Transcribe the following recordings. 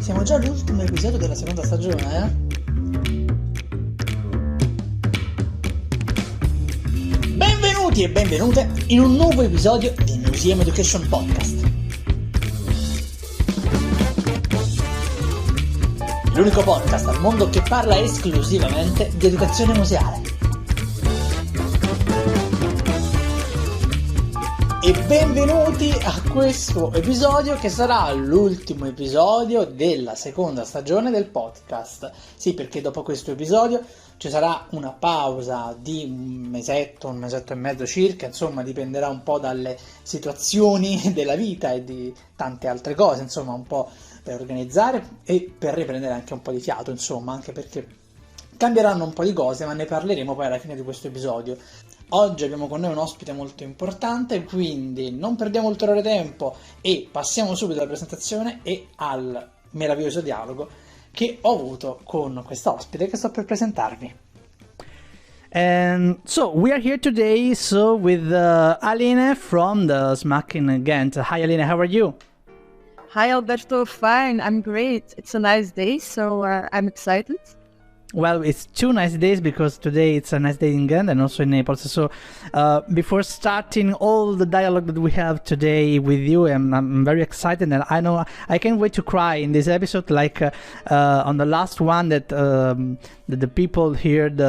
Siamo già all'ultimo episodio della seconda stagione, Benvenuti e benvenute in un nuovo episodio del Museum Education Podcast. L'unico podcast al mondo che parla esclusivamente di educazione museale. E benvenuti a questo episodio che sarà l'ultimo episodio della seconda stagione del podcast. Sì, perché dopo questo episodio ci sarà una pausa di un mesetto e mezzo circa, insomma dipenderà un po' dalle situazioni della vita e di tante altre cose, insomma un po' per organizzare e per riprendere anche un po' di fiato, insomma, anche perché cambieranno un po' di cose, ma ne parleremo poi alla fine di questo episodio. Oggi abbiamo con noi un ospite molto importante, quindi non perdiamo ulteriore tempo e passiamo subito alla presentazione e al meraviglioso dialogo che ho avuto con questa ospite che sto per presentarvi. And so we are here today with Aline from the S.M.A.K in Ghent. Hi Aline, how are you? Hi Alberto, fine, I'm great. It's a nice day, so I'm excited. Well, it's 2 nice days because today it's a nice day in Ghent and also in Naples. So before starting all the dialogue that we have today with you, I'm very excited, and I know I can't wait to cry in this episode, like on the last one that the people heard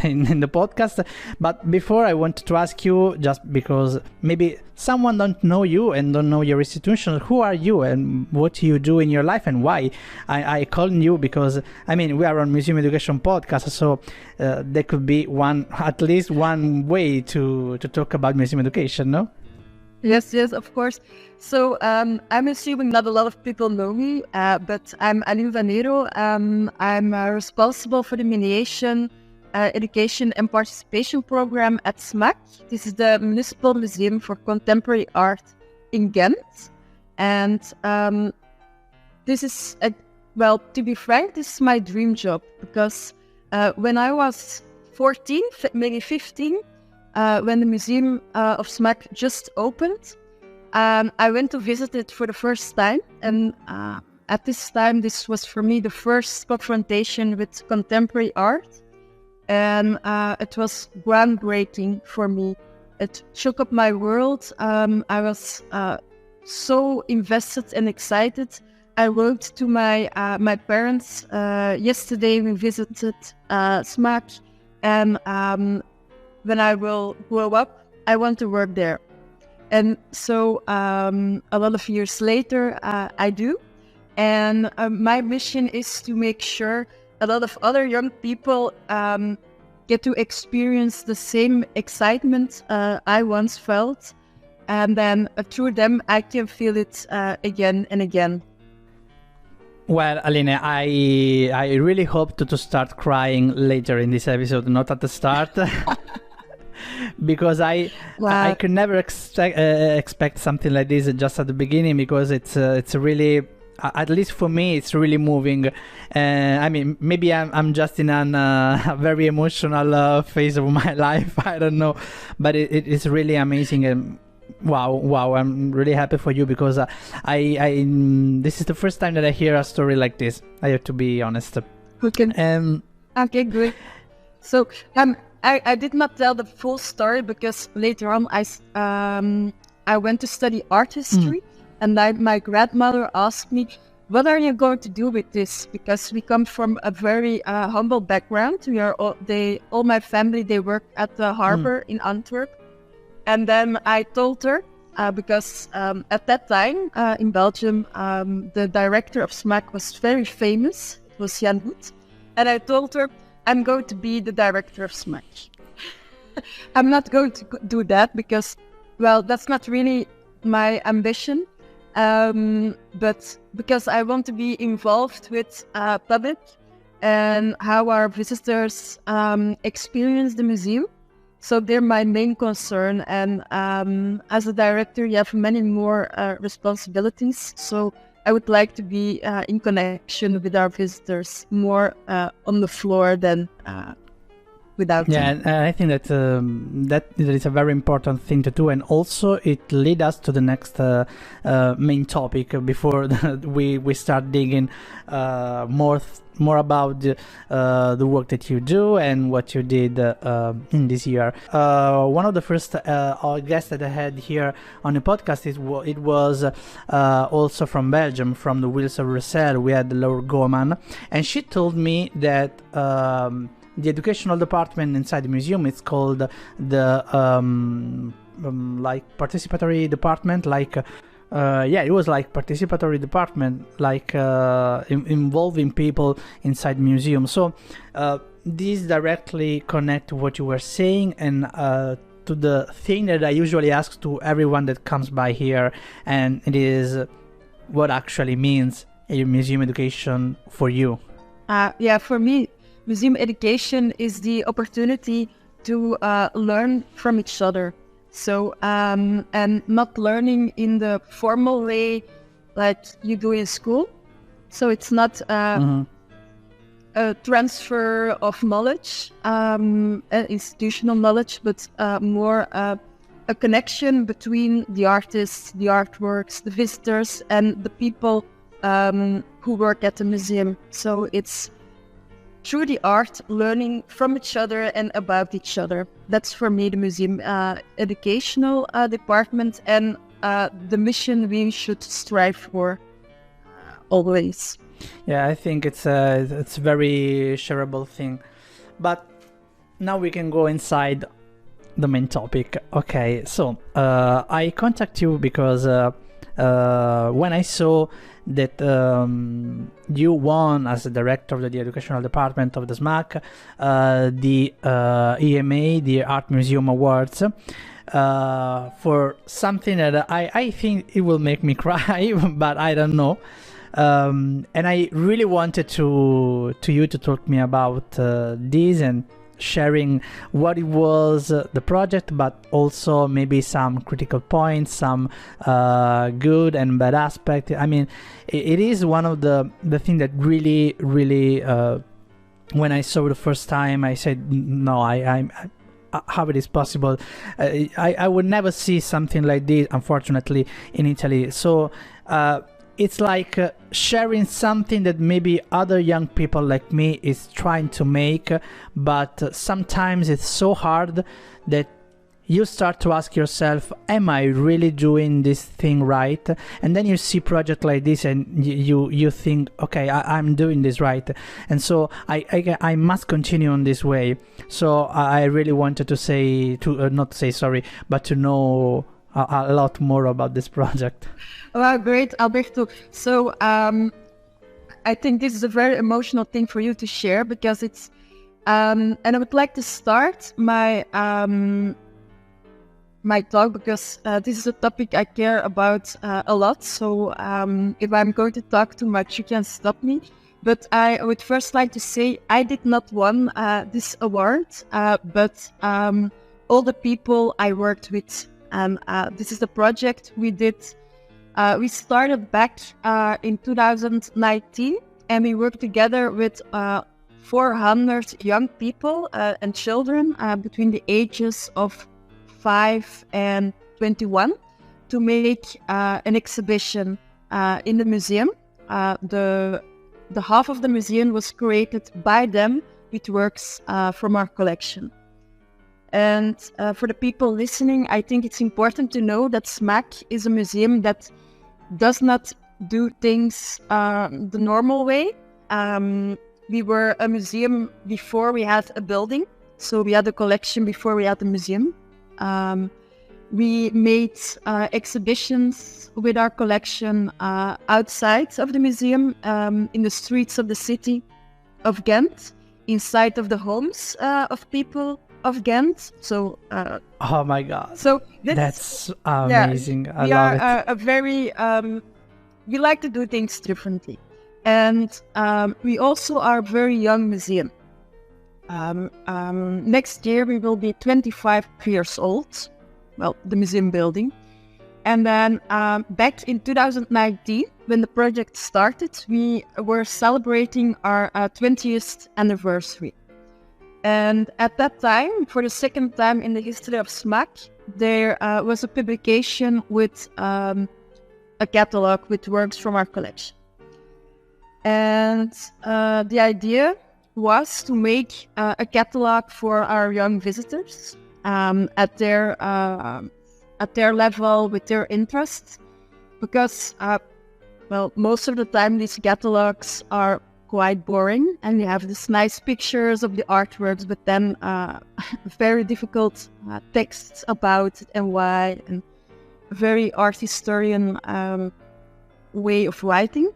in the podcast. But before, I wanted to ask you, just because maybe someone don't know you and don't know your institution, who are you and what do you do in your life and why? I called you because, I mean, we are on Museum Education Podcast, so there could be at least one way to talk about museum education, no? Yes, of course. So I'm assuming not a lot of people know me, but I'm Aline Van Nereaux. I'm responsible for the mediation, education and participation program at S.M.A.K. This is the Municipal Museum for Contemporary Art in Ghent. And this is, to be frank, this is my dream job, because when I was 14, maybe 15, when the Museum of S.M.A.K just opened, I went to visit it for the first time. And at this time, this was for me the first confrontation with contemporary art. And it was groundbreaking for me. It shook up my world. I was so invested and excited. I wrote to my parents. Yesterday we visited S.M.A.K, and when I will grow up, I want to work there. And so a lot of years later, I do. And my mission is to make sure a lot of other young people get to experience the same excitement I once felt. And then through them, I can feel it again and again. Well, Aline, I really hope to start crying later in this episode, not at the start. Because I could never expect something like this just at the beginning, because it's really, at least for me, it's really moving. I mean, maybe I'm just in a very emotional phase of my life. I don't know, but it is really amazing. And wow! I'm really happy for you, because I this is the first time that I hear a story like this. I have to be honest. Okay. Okay, good. So I did not tell the full story, because later on I went to study art history. And my grandmother asked me, what are you going to do with this? Because we come from a very humble background. We are all my family, they work at the harbor in Antwerp. And then I told her, because at that time in Belgium, the director of S.M.A.K was very famous. It was Jan Hoet. And I told her, I'm going to be the director of S.M.A.K. I'm not going to do that because, well, that's not really my ambition. But because I want to be involved with public and how our visitors experience the museum. So they're my main concern. And as a director, you have many more responsibilities. So I would like to be in connection with our visitors, more on the floor than without Yeah, them. and I think that that is a very important thing to do, and also it leads us to the next main topic before we start digging more about the work that you do and what you did in this year. One of the first guests that I had here on the podcast it was also from Belgium, from the Wheels of Brussels. We had Laura Goman, and she told me that the educational department inside the museum is called the like participatory department, like it was like participatory department, like involving people inside museum. So these directly connect to what you were saying and to the thing that I usually ask to everyone that comes by here, and it is what actually means a museum education for you. For me, museum education is the opportunity to learn from each other. So, and not learning in the formal way like you do in school. So it's not a transfer of knowledge, institutional knowledge, but more a connection between the artists, the artworks, the visitors, and the people who work at the museum. So it's through the art, learning from each other and about each other. That's for me the museum educational department, and the mission we should strive for always. Yeah, I think it's a very shareable thing. But now we can go inside the main topic. Okay, so I contact you because when I saw that you won as the director of the educational department of the S.M.A.K the EMA, the Art Museum Awards, for something that I think it will make me cry, but I don't know. And I really wanted to you to talk to me about this and sharing what it was, the project, but also maybe some critical points, some good and bad aspect. I mean, it is one of the thing that really when I saw it the first time, I said no, I'm how it is possible. I would never see something like this, unfortunately, in Italy. So it's like sharing something that maybe other young people like me is trying to make, but sometimes it's so hard that you start to ask yourself, am I really doing this thing right? And then you see project like this and you think, okay, I'm doing this right. And so I must continue on this way. So I really wanted to say, not to say sorry, but to know a lot more about this project. Wow, great, Alberto. So I think this is a very emotional thing for you to share, because it's and I would like to start my my talk, because this is a topic I care about a lot. So if I'm going to talk too much, you can stop me. But I would first like to say I did not win this award, but all the people I worked with. This is the project we did. We started back in 2019, and we worked together with 400 young people and children between the ages of 5 and 21 to make an exhibition in the museum. The half of the museum was created by them with works from our collection. And for the people listening, I think it's important to know that S.M.A.K is a museum that does not do things the normal way. We were a museum before we had a building. So we had a collection before we had a museum. We made exhibitions with our collection outside of the museum, in the streets of the city of Ghent, inside of the homes of people of Ghent. So oh my god, so that's amazing. Yeah, I love it. A very we like to do things differently, and we also are a very young museum. Next year we will be 25 years old, well, the museum building. And then back in 2019, when the project started, we were celebrating our 20th anniversary. And at that time, for the second time in the history of S.M.A.K, there was a publication with a catalog with works from our collection. And the idea was to make a catalog for our young visitors at their level, with their interests, because most of the time these catalogs are quite boring, and you have these nice pictures of the artworks, but then very difficult texts about it and why, and very art historian way of writing.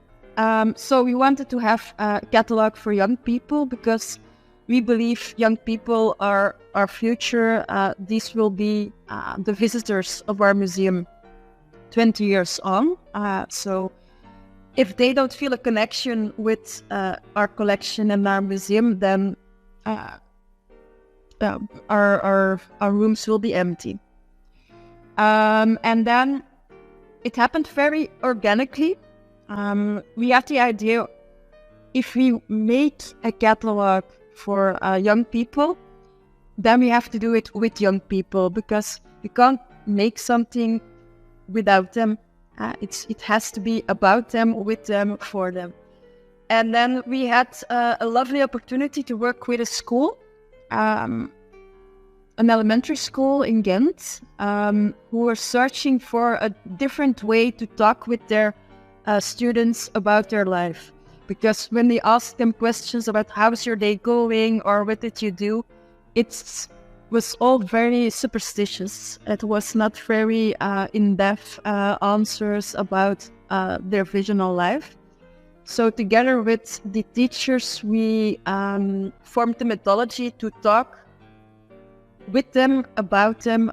So we wanted to have a catalog for young people, because we believe young people are our future. These will be the visitors of our museum 20 years on. So if they don't feel a connection with our collection and our museum, then our rooms will be empty. And then it happened very organically. We had the idea, if we make a catalog for young people, then we have to do it with young people, because we can't make something without them. It has to be about them, with them, for them. And then we had a lovely opportunity to work with a school, an elementary school in Ghent, who were searching for a different way to talk with their students about their life. Because when they asked them questions about how's your day going or what did you do, it was all very superstitious. It was not very in-depth answers about their vision on life. So together with the teachers, we formed a methodology to talk with them, about them,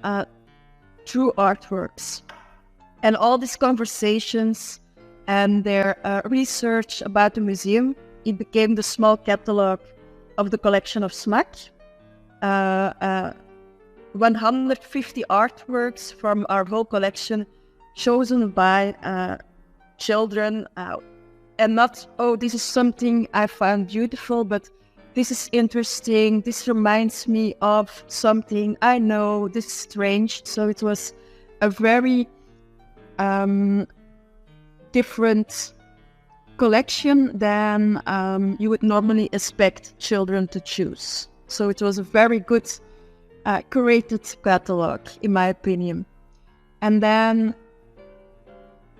through artworks. And all these conversations and their research about the museum, it became the small catalog of the collection of S.M.A.K. 150 artworks from our whole collection, chosen by children, and not, oh, this is something I found beautiful, but this is interesting, this reminds me of something I know, this is strange. So it was a very different collection than you would normally expect children to choose. So it was a very good curated catalog, in my opinion. And then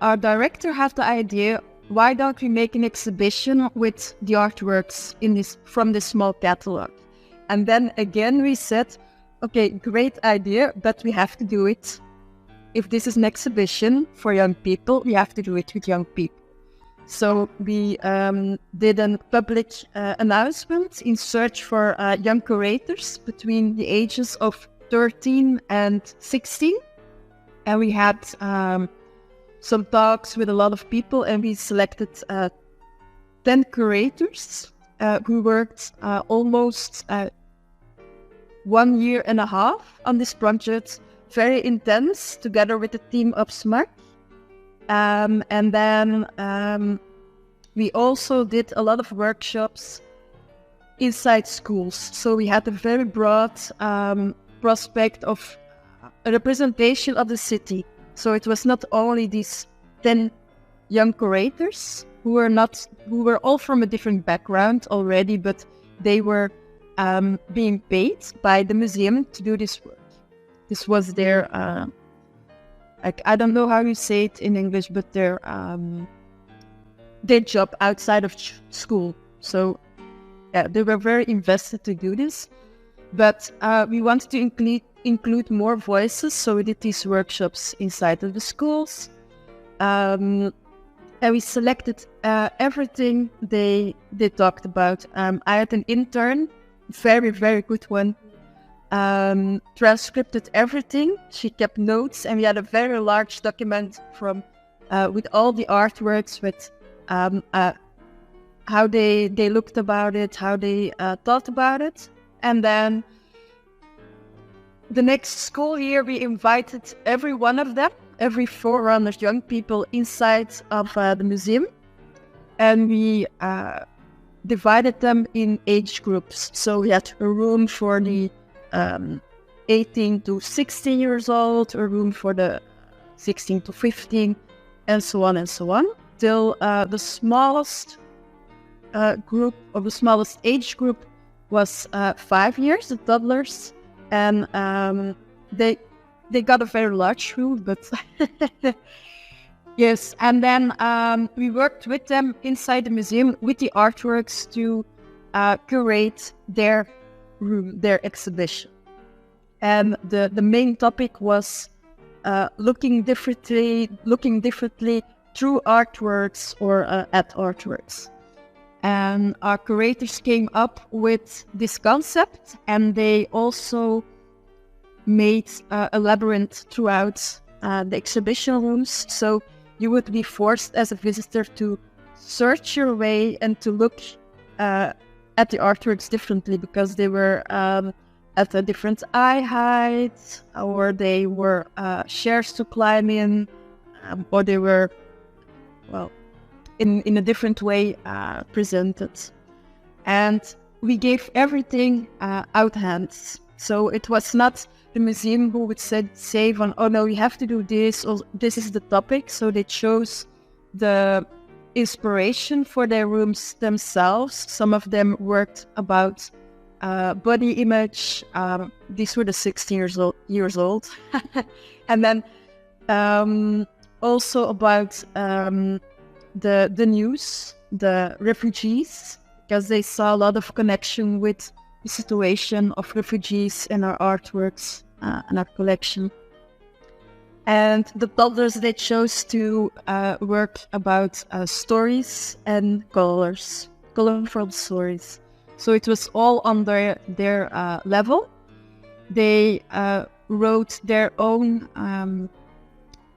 our director had the idea, why don't we make an exhibition with the artworks from this small catalog? And then again we said, okay, great idea, but we have to do it. If this is an exhibition for young people, we have to do it with young people. So we did a public announcement in search for young curators between the ages of 13 and 16. And we had some talks with a lot of people, and we selected 10 curators who worked almost 1 year and a half on this project, very intense, together with the team of S.M.A.K. And then we also did a lot of workshops inside schools. So we had a very broad prospect of a representation of the city. So it was not only these 10 young curators who were all from a different background already, but they were being paid by the museum to do this work. This was their, I don't know how you say it in English, but their job outside of school. So yeah, they were very invested to do this. But we wanted to include more voices, so we did these workshops inside of the schools. And we selected everything they talked about. I had an intern, very, very good one, transcribed everything. She kept notes, and we had a very large document with all the artworks, with how they looked about it, how they thought about it. And then the next school year, we invited every one of them, every 400 young people inside of the museum. And we divided them in age groups. So we had a room for the 18 to 16 years old, a room for the 16 to 15, and so on, till the smallest group, or the smallest age group, was 5 years, the toddlers, and they got a very large room, but yes. And then we worked with them inside the museum with the artworks to curate their room, their exhibition. And the main topic was looking differently through artworks or at artworks. And our curators came up with this concept, and they also made a labyrinth throughout the exhibition rooms. So you would be forced as a visitor to search your way and to look at the artworks differently, because they were at a different eye height, or they were stairs to climb in, or they were, well, in a different way presented. And we gave everything out hands. So it was not the museum who would say, oh no, you have to do this, or this is the topic. So they chose the inspiration for their rooms themselves. Some of them worked about body image. These were the 16 years old. And then also about the news, the refugees, because they saw a lot of connection with the situation of refugees in our artworks and our collection. And the toddlers, they chose to work about stories and colorful stories. So it was all on their level. They wrote their own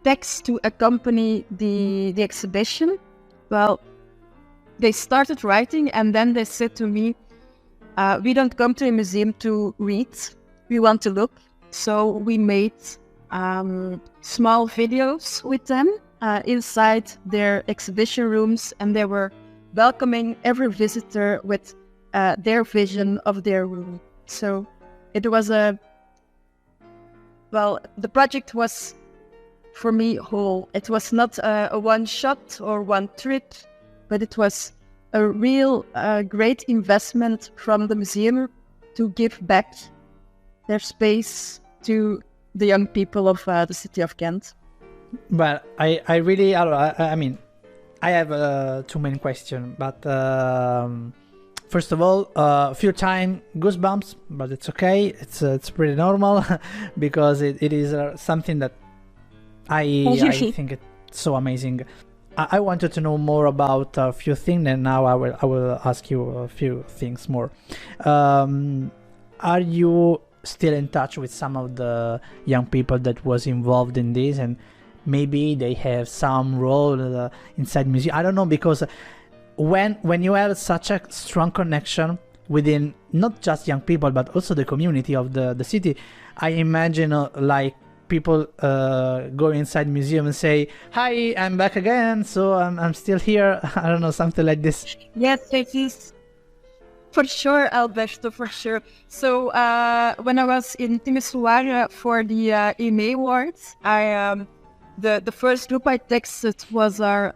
text to accompany the exhibition. Well, they started writing, and then they said to me, we don't come to a museum to read, we want to look. So we made small videos with them inside their exhibition rooms, and they were welcoming every visitor with their vision of their room. So it was the project was, for me, whole. It was not a one shot or one trip, but it was a real great investment from the museum to give back their space to the young people of the city of Ghent. Well, I really, I mean, I have two main questions, but first of all, a few time goosebumps, but it's okay. It's pretty normal because it is something that I think it's so amazing. I wanted to know more about a few things, and now I will ask you a few things more. Are you still in touch with some of the young people that was involved in this, and maybe they have some role inside museum? I don't know, because when you have such a strong connection within not just young people but also the community of the city, I imagine like people go inside museum and say, "Hi, I'm back again, so I'm still here." I don't know, something like this. Yes, it is. For sure, Alberto, for sure. So when I was in Timisoara for the EMA Awards, the first group I texted was our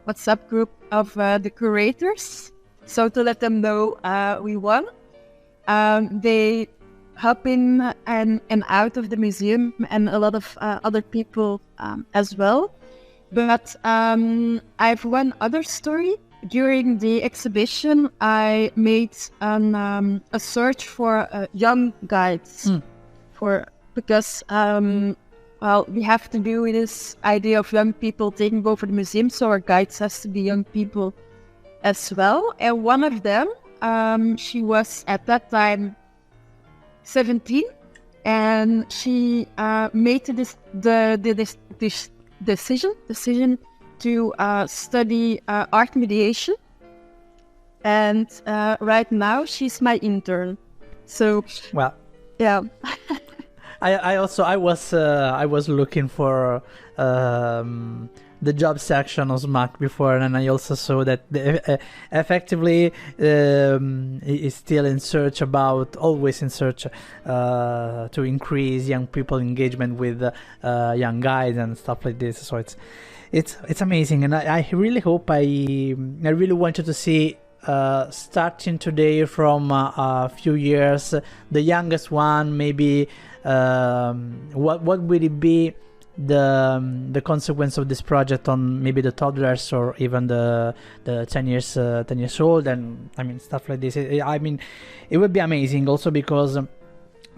WhatsApp group of the curators. So to let them know we won. They hop in and out of the museum, and a lot of other people as well. But I've one other story. During the exhibition, I made a search for young guides, because we have to do with this idea of young people taking over the museum, so our guides has to be young people as well. And one of them, she was at that time 17, and she made this decision to study art mediation, and right now she's my intern. So well, yeah. I was looking for the the job section of S.M.A.K before, and I also saw that effectively is still always in search to increase young people engagement with young guys and stuff like this. So it's amazing, and I really hope I really wanted to see. Starting today from a few years, the youngest one, maybe what will it be the consequence of this project on maybe the toddlers or even the 10 years old, and I mean stuff like this. I mean, it would be amazing also because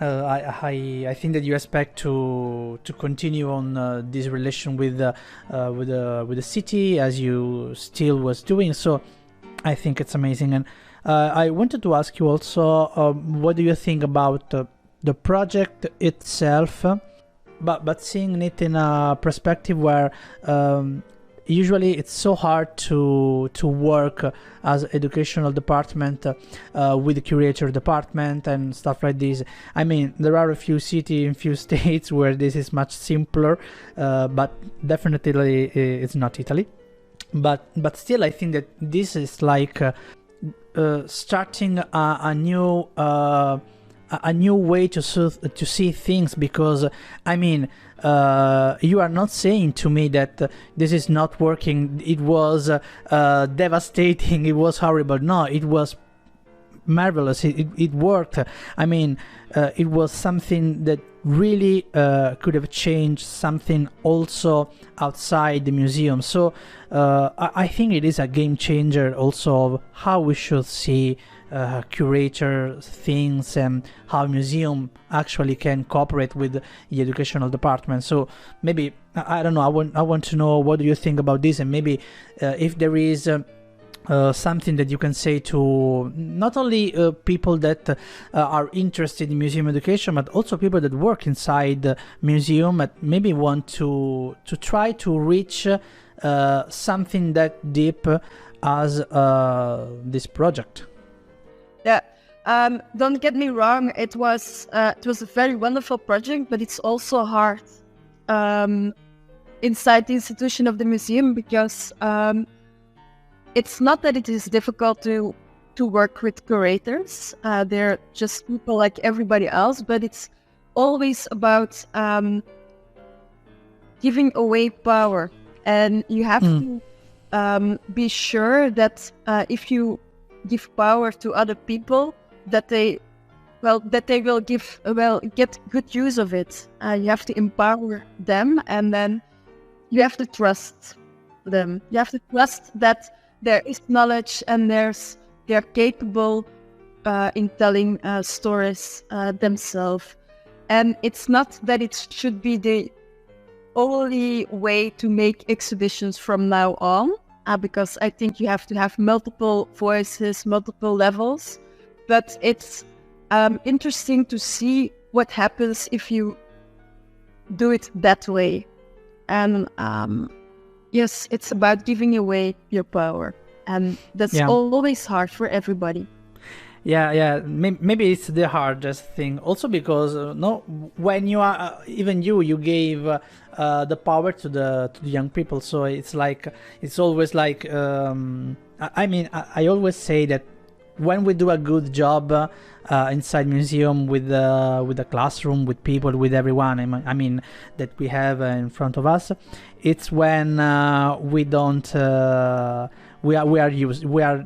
I think that you expect to continue on this relation with the city as you still was doing. So I think it's amazing, and I wanted to ask you also, what do you think about the project itself, but seeing it in a perspective where usually it's so hard to work as educational department with the curator department and stuff like this. I mean, there are a few cities in few states where this is much simpler, but definitely it's not Italy. But still, I think that this is like starting a new way to see things, because I mean, you are not saying to me that this is not working. It was devastating. It was horrible. No, it was marvelous. It worked. I mean, it was something that really could have changed something also outside the museum. So I think it is a game changer also of how we should see curator things and how museum actually can cooperate with the educational department. So maybe I don't know, I want to know, what do you think about this, and maybe if there is something that you can say to not only people that are interested in museum education, but also people that work inside the museum and maybe want to try to reach something that deep as this project. Yeah, don't get me wrong. It was a very wonderful project, but it's also hard inside the institution of the museum, because it's not that it is difficult to work with curators. They're just people like everybody else, but it's always about giving away power. And you have to be sure that if you give power to other people, that they will get good use of it. You have to empower them, and then you have to trust them. You have to trust that there is knowledge and they're capable in telling stories themselves. And it's not that it should be the only way to make exhibitions from now on, because I think you have to have multiple voices, multiple levels. But it's interesting to see what happens if you do it that way. And yes, it's about giving away your power, and that's always hard for everybody. Yeah. Maybe it's the hardest thing. Also because when you are even you gave the power to the young people. So it's always like I mean, I always say that when we do a good job inside museum with the classroom, with people, with everyone, I mean that we have in front of us, it's when we don't we are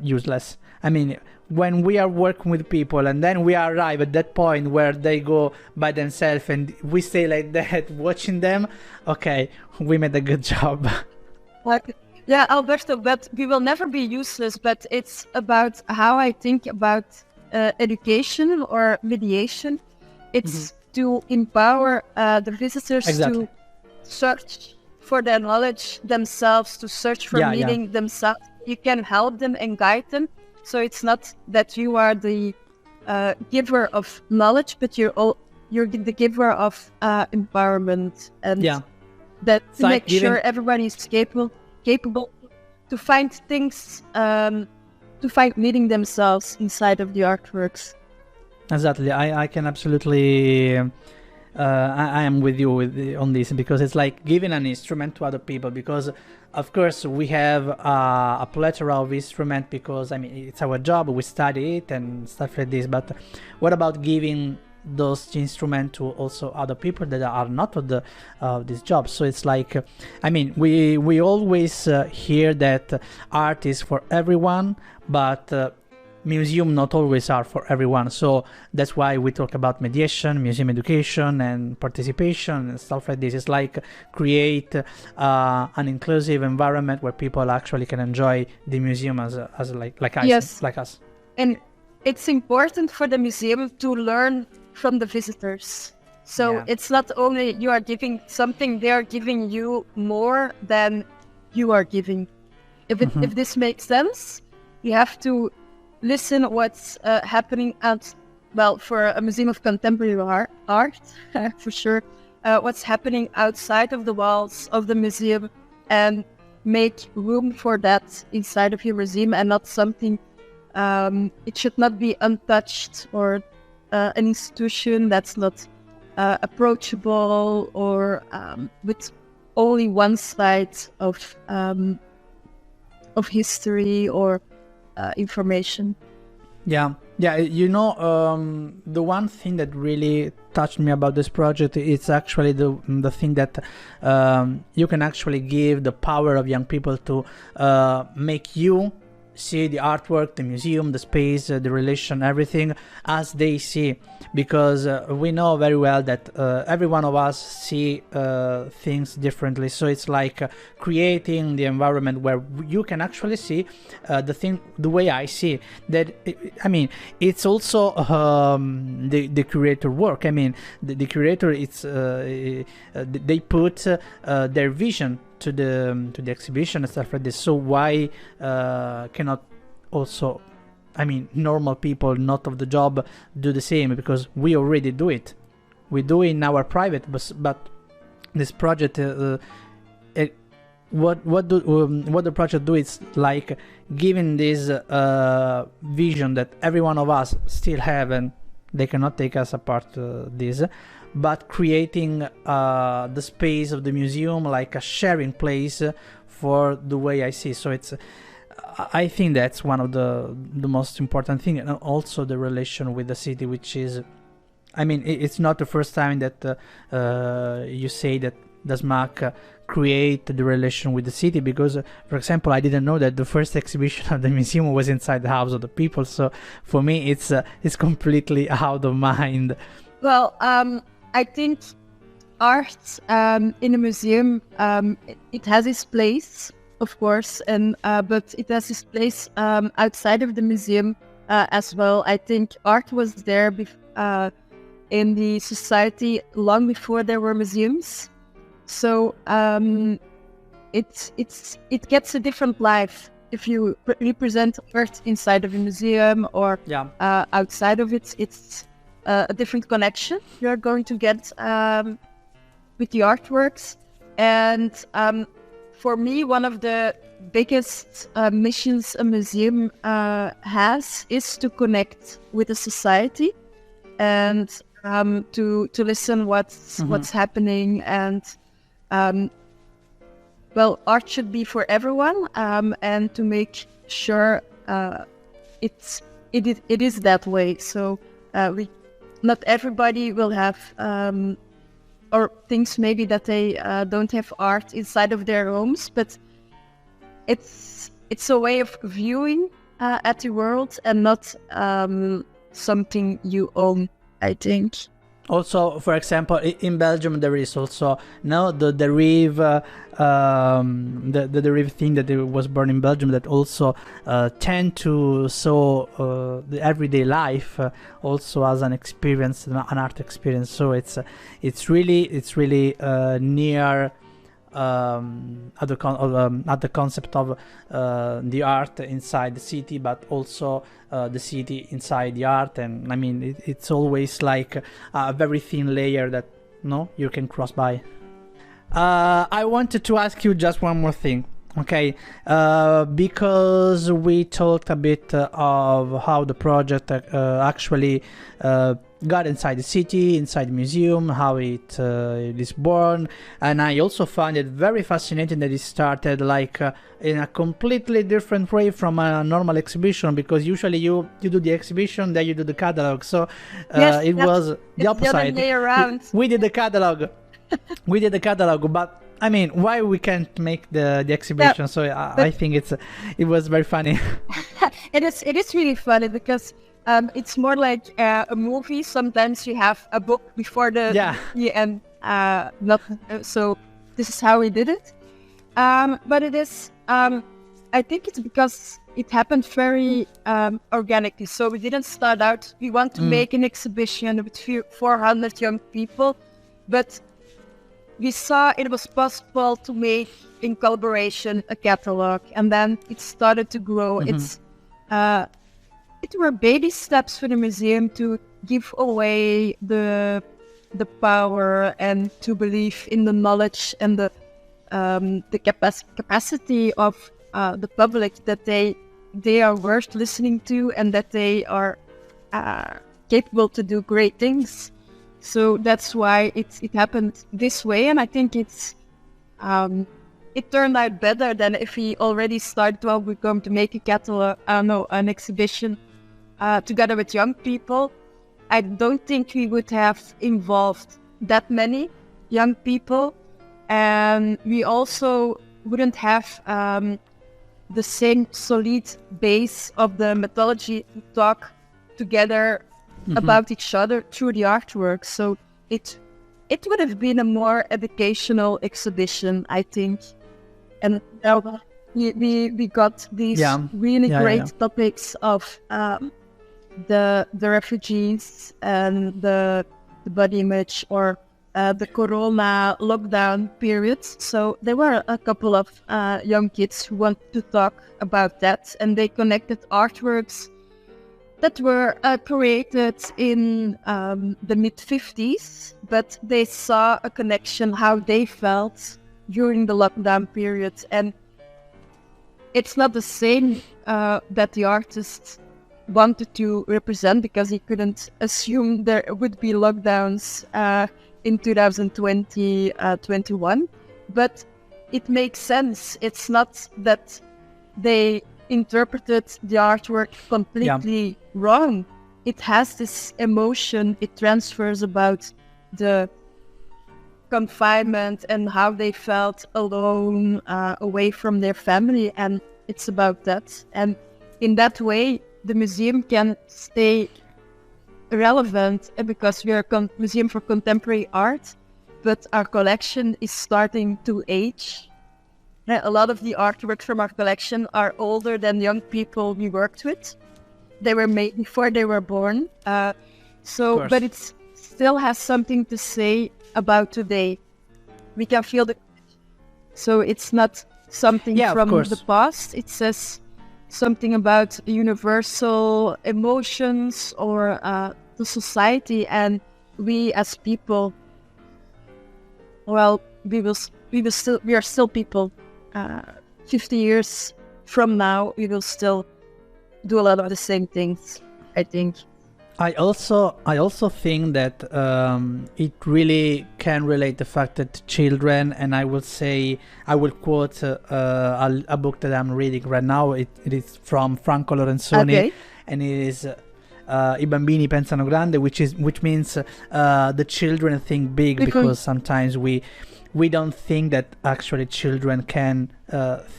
useless. I mean, when we are working with people and then we arrive at that point where they go by themselves and we stay like that watching them, okay, we made a good job. Yeah, Alberto, but we will never be useless. But it's about how I think about education or mediation. It's to empower the visitors to search for their knowledge themselves, to search for meaning themselves. You can help them and guide them. So it's not that you are the giver of knowledge, but you're the giver of empowerment, and that to make sure everybody is capable to find things, to find meaning themselves inside of the artworks. Exactly. I can absolutely I am with you on this, because it's like giving an instrument to other people, because of course we have a plethora of instruments, because I mean it's our job, we study it and stuff like this, but what about giving those instruments to also other people that are not of the this job? So it's like, I mean, we always hear that art is for everyone, but museum not always are for everyone. So that's why we talk about mediation, museum education, and participation and stuff like this. It's like create an inclusive environment where people actually can enjoy the museum as like us. Yes. Like us. And it's important for the museum to learn from the visitors. So it's not only you are giving something, they are giving you more than you are giving. If this makes sense, you have to listen what's happening for a museum of contemporary art, for sure, what's happening outside of the walls of the museum, and make room for that inside of your museum, and not something, it should not be untouched, or an institution that's not approachable, or with only one side of history or information. Yeah, you know, the one thing that really touched me about this project is actually the thing that you can actually give the power of young people to make you see the artwork, the museum, the space, the relation, everything as they see, because we know very well that every one of us see things differently. So it's like creating the environment where you can actually see the thing the way I see that. I mean, it's also the curator work. I mean, the curator, it's they put their vision to the exhibition and stuff like this. So why cannot also, I mean, normal people not of the job do the same? Because we already do it. We do it in our private, but this project, what the project do is like giving this vision that every one of us still have, and they cannot take us apart this, but creating the space of the museum like a sharing place for the way I see. So it's, I think that's one of the most important thing, and also the relation with the city, which is, I mean, it's not the first time that you say that the S.M.A.K create the relation with the city, because for example, I didn't know that the first exhibition of the museum was inside the house of the people. So for me it's completely out of mind. Well, I think art in a museum, it has its place, of course, and but it has its place outside of the museum as well. I think art was there in the society long before there were museums. So it gets a different life if you represent art inside of a museum or outside of it. It's a different connection you're going to get with the artworks. And for me, one of the biggest missions a museum has is to connect with the society and to listen what's happening. And well, art should be for everyone, and to make sure it is that way. So not everybody will have or thinks maybe that they don't have art inside of their homes, but it's a way of viewing at the world, and not something you own, I think. Also, for example, in Belgium there is also the derive, the derive thing that was born in Belgium, that also tend to show the everyday life also as an experience, an art experience. So it's really near at the concept of the art inside the city, but also the city inside the art. And I mean, it's always like a very thin layer that you can cross by. I wanted to ask you just one more thing, okay? Because we talked a bit of how the project actually got inside the city, inside the museum, how it is born. And I also found it very fascinating that it started like in a completely different way from a normal exhibition, because usually you do the exhibition, then you do the catalog. So it was the opposite. The other way around. We did the catalog. We did the catalog, but I mean, why we can't make the exhibition? So I think it was very funny. It is really funny because it's more like a movie. Sometimes you have a book before the end. So this is how we did it. But it is. I think it's because it happened very organically. So we didn't start out. We want to make an exhibition with 400 young people, but we saw it was possible to make in collaboration a catalog, and then it started to grow. It were baby steps for the museum to give away the power and to believe in the knowledge and the capacity of the public, that they are worth listening to and that they are capable to do great things. So that's why it happened this way, and I think it turned out better than if we already started. Well, we're going to make a catalog, an exhibition together with young people. I don't think we would have involved that many young people, and we also wouldn't have the same solid base of the methodology to talk together about each other through the artwork. So it would have been a more educational exhibition, I think. And we got these really great topics of the refugees and the body image, or the Corona lockdown periods. So there were a couple of young kids who wanted to talk about that, and they connected artworks that were created in the mid-50s, but they saw a connection how they felt during the lockdown period. And it's not the same that the artist wanted to represent, because he couldn't assume there would be lockdowns in 2020, 21. But it makes sense. It's not that they interpreted the artwork completely wrong. It has this emotion, it transfers about the confinement and how they felt alone, away from their family, and it's about that. And in that way, the museum can stay relevant, because we are a museum for contemporary art, but our collection is starting to age. A lot of the artworks from our collection are older than young people we worked with. They were made before they were born. But it still has something to say about today. We can feel so it's not something from the past. It says something about universal emotions or the society, and we as people, well, we are still people. 50 years from now, we will still do a lot of the same things, I think. I also think that it really can relate the fact that children, and I will quote a book that I'm reading right now. It is from Franco Lorenzoni, and it is I bambini pensano grande, which means the children think big, because sometimes we don't think that actually children can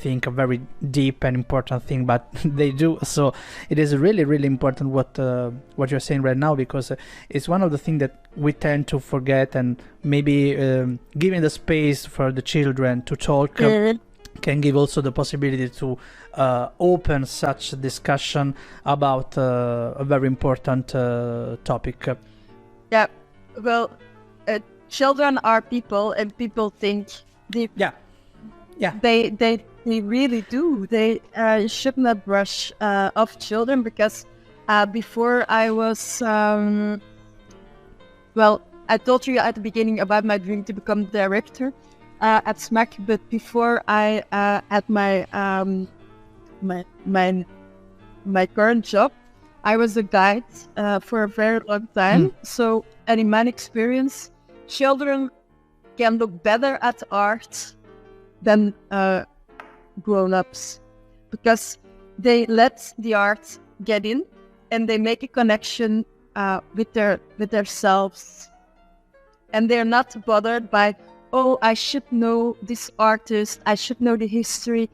think a very deep and important thing, but they do. So it is really, really important what you're saying right now, because it's one of the things that we tend to forget, and maybe giving the space for the children to talk can give also the possibility to open such a discussion about a very important topic. Yeah, well, children are people, and people think they really do. They should not brush off children, because before I was I told you at the beginning about my dream to become director at S.M.A.K, but before I had my current job, I was a guide for a very long time. So, and in my experience, children can look better at art than grown-ups, because they let the art get in and they make a connection with themselves, and they're not bothered by, oh, I should know this artist, I should know the history.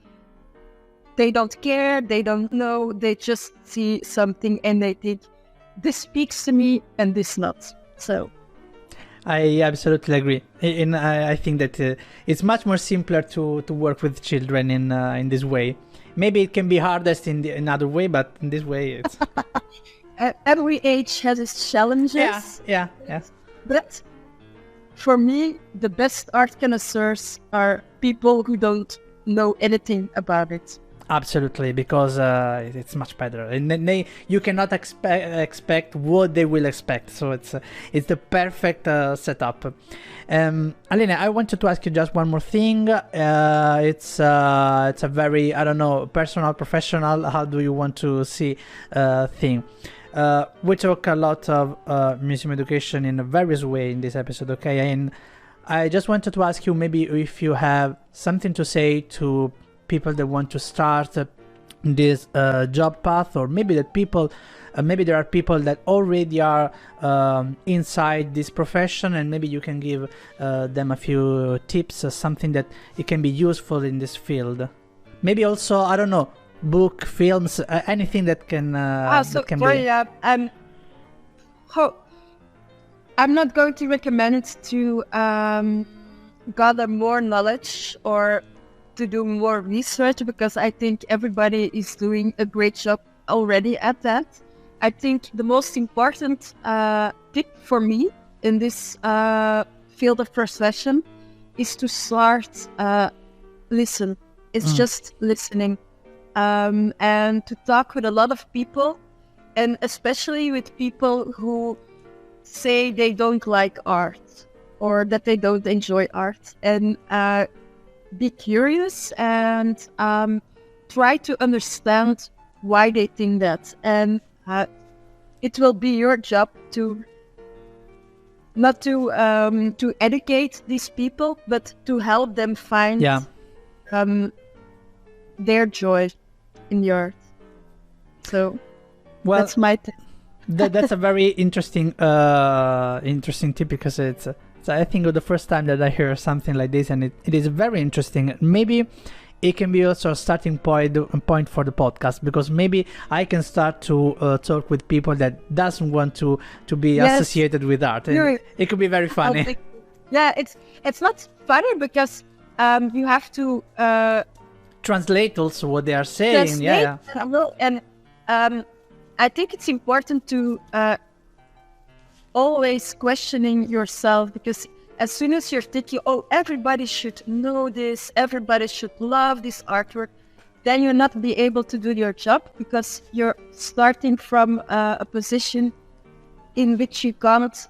They don't care, they don't know, they just see something and they think, this speaks to me and this not. So I absolutely agree, and I think that it's much more simpler to work with children in this way. Maybe it can be hardest in another way, but in this way, it's every age has its challenges. Yeah. But for me, the best art connoisseurs are people who don't know anything about it. Absolutely, because it's much better, and then you cannot expect what they will expect. So it's the perfect setup. Aline, I wanted to ask you just one more thing. It's a very, I don't know, personal, professional. How do you want to see thing? We talk a lot of museum education in a various way in this episode. Okay, and I just wanted to ask you maybe if you have something to say to people that want to start this job path, or maybe that people maybe there are people that already are inside this profession, and maybe you can give them a few tips, something that it can be useful in this field. Maybe also, I don't know, book, films, anything that can I'm not going to recommend to gather more knowledge or to do more research, because I think everybody is doing a great job already at that. I think the most important tip for me in this field of profession is to start listen. It's just listening, and to talk with a lot of people, and especially with people who say they don't like art or that they don't enjoy art, and be curious and try to understand why they think that, and it will be your job to not to educate these people, but to help them find their joy in the art. So that's my tip. That's a very interesting tip, because it's I think the first time that I hear something like this, and it is very interesting. Maybe it can be also a starting point for the podcast, because maybe I can start to talk with people that doesn't want to be associated with art. It could be very funny. It's not funny because you have to translate also what they are saying. And I think it's important to always questioning yourself, because as soon as you're thinking, oh, everybody should know this, everybody should love this artwork, then you'll not be able to do your job, because you're starting from a position in which you can't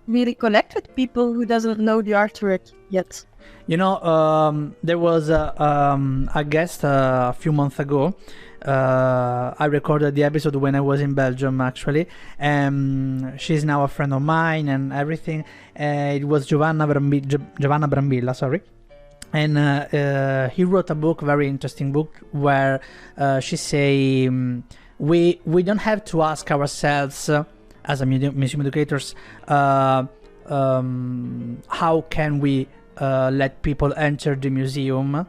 really connect with people who doesn't know the artwork yet. You know, there was a guest a few months ago. I recorded the episode when I was in Belgium, actually. She's now a friend of mine and everything. It was Giovanna Brambilla, sorry. And he wrote a book, very interesting book, where she say we don't have to ask ourselves as a museum educators how can we let people enter the museum,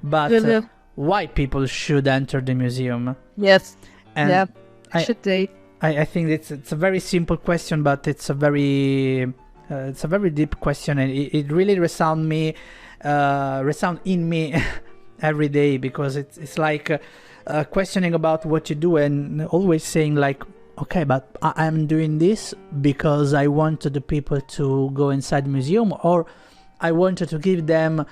but why people should enter the museum. Yes. And should they? I think it's a very simple question, but it's a very deep question, and it really resound in me every day, because it's like questioning about what you do, and always saying like, okay, but I'm doing this because I wanted the people to go inside the museum, or I wanted to give them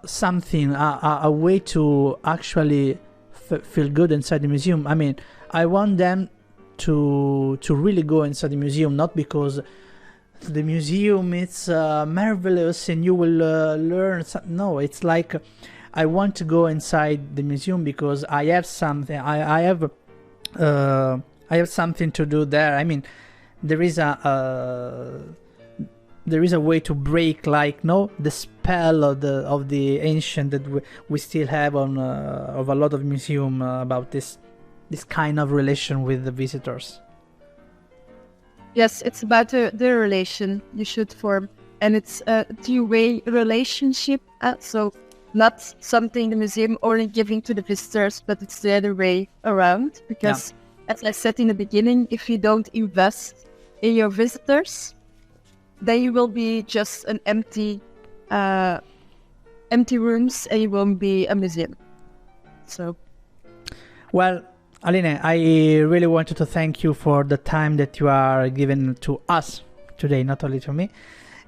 something, a way to actually feel good inside the museum. I mean, I want them to really go inside the museum, not because the museum it's marvelous and you will learn something. No, it's like I want to go inside the museum because I have something. I have I have something to do there. I mean, there is a way to break, like, no, the spell of the ancient that we still have on of a lot of museum about this kind of relation with the visitors. Yes, it's about the relation you should form, and it's a two-way relationship. So not something the museum only giving to the visitors, but it's the other way around. Because, as I said in the beginning, if you don't invest in your visitors, then you will be just an empty rooms, and you won't be a museum. So, well, Aline, I really wanted to thank you for the time that you are giving to us today, not only to me.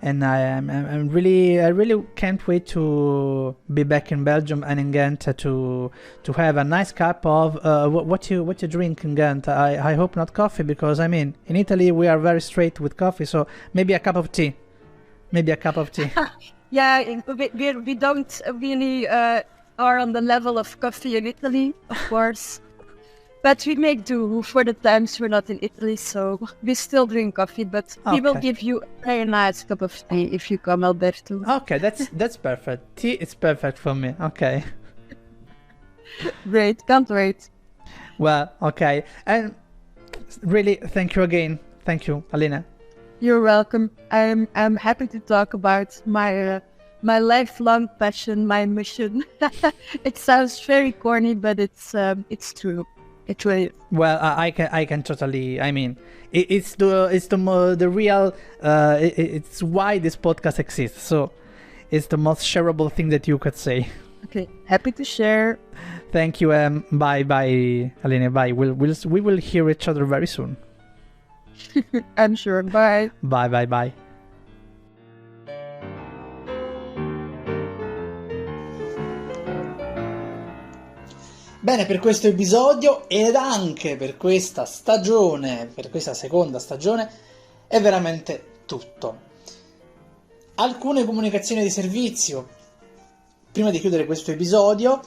And I really can't wait to be back in Belgium and in Ghent to have a nice cup of what you drink in Ghent. I hope not coffee, because I mean, in Italy we are very straight with coffee, so maybe a cup of tea. Yeah, we don't really are on the level of coffee in Italy, of course. But we make do for the times we're not in Italy, so we still drink coffee, but we will give you a very nice cup of tea if you come, Alberto. Okay, that's perfect. Tea is perfect for me. Okay. Great, can't wait. Well, okay. And really, thank you again. Thank you, Aline. You're welcome. I'm happy to talk about my lifelong passion, my mission. It sounds very corny, but it's true. It really is. Well, I can totally. I mean, it's the real. It's why this podcast exists. So, it's the most shareable thing that you could say. Okay, happy to share. Thank you. Bye, Aline. Bye. We will hear each other very soon. I'm sure. Bye. Bye. Bene, per questo episodio ed anche per questa stagione, per questa seconda stagione, è veramente tutto. Alcune comunicazioni di servizio. Prima di chiudere questo episodio,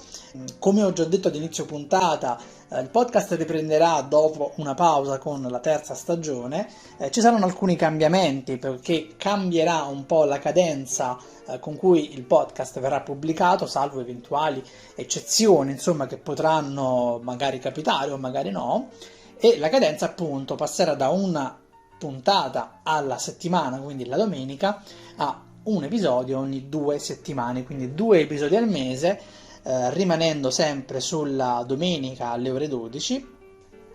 come ho già detto ad inizio puntata, il podcast riprenderà dopo una pausa con la terza stagione. Ci saranno alcuni cambiamenti, perché cambierà un po' la cadenza con cui il podcast verrà pubblicato, salvo eventuali eccezioni, insomma, che potranno magari capitare o magari no, e la cadenza appunto passerà da una puntata alla settimana, quindi la domenica, a un episodio ogni 2 settimane, quindi 2 episodi al mese, rimanendo sempre sulla domenica alle ore 12.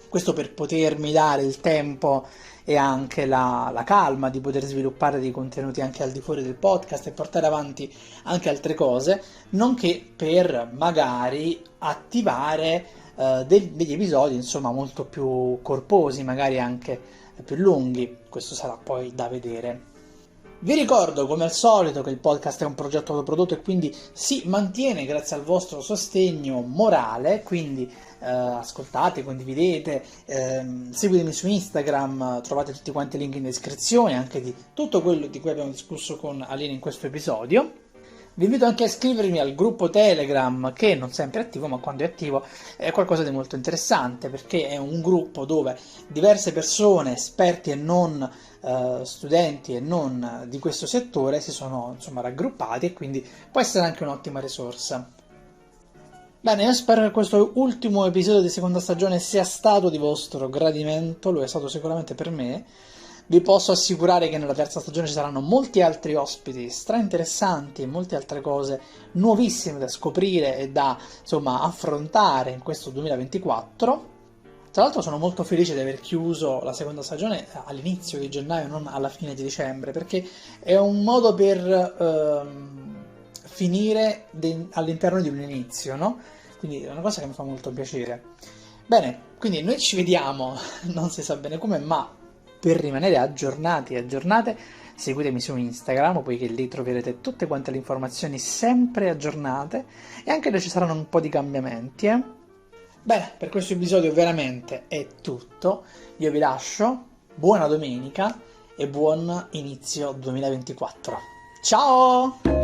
Questo per potermi dare il tempo e anche la calma di poter sviluppare dei contenuti anche al di fuori del podcast e portare avanti anche altre cose, nonché per magari attivare degli episodi insomma molto più corposi, magari anche più lunghi. Questo sarà poi da vedere. Vi ricordo come al solito che il podcast è un progetto autoprodotto e quindi si mantiene grazie al vostro sostegno morale, quindi ascoltate, condividete, seguitemi su Instagram, trovate tutti quanti i link in descrizione anche di tutto quello di cui abbiamo discusso con Aline in questo episodio. Vi invito anche a iscrivervi al gruppo Telegram, che non sempre è attivo, ma quando è attivo è qualcosa di molto interessante, perché è un gruppo dove diverse persone, esperti e non studenti e non di questo settore, si sono insomma raggruppati, e quindi può essere anche un'ottima risorsa. Bene, io spero che questo ultimo episodio di seconda stagione sia stato di vostro gradimento, lo è stato sicuramente per me. Vi posso assicurare che nella terza stagione ci saranno molti altri ospiti interessanti e molte altre cose nuovissime da scoprire e da insomma affrontare in questo 2024. Tra l'altro sono molto felice di aver chiuso la seconda stagione all'inizio di gennaio, non alla fine di dicembre, perché è un modo per finire all'interno di un inizio, no? Quindi è una cosa che mi fa molto piacere. Bene, quindi noi ci vediamo, non si sa bene come, ma per rimanere aggiornati e aggiornate, seguitemi su Instagram, poiché lì troverete tutte quante le informazioni sempre aggiornate e anche lì ci saranno un po' di cambiamenti. Bene, per questo episodio veramente è tutto. Io vi lascio, buona domenica e buon inizio 2024. Ciao!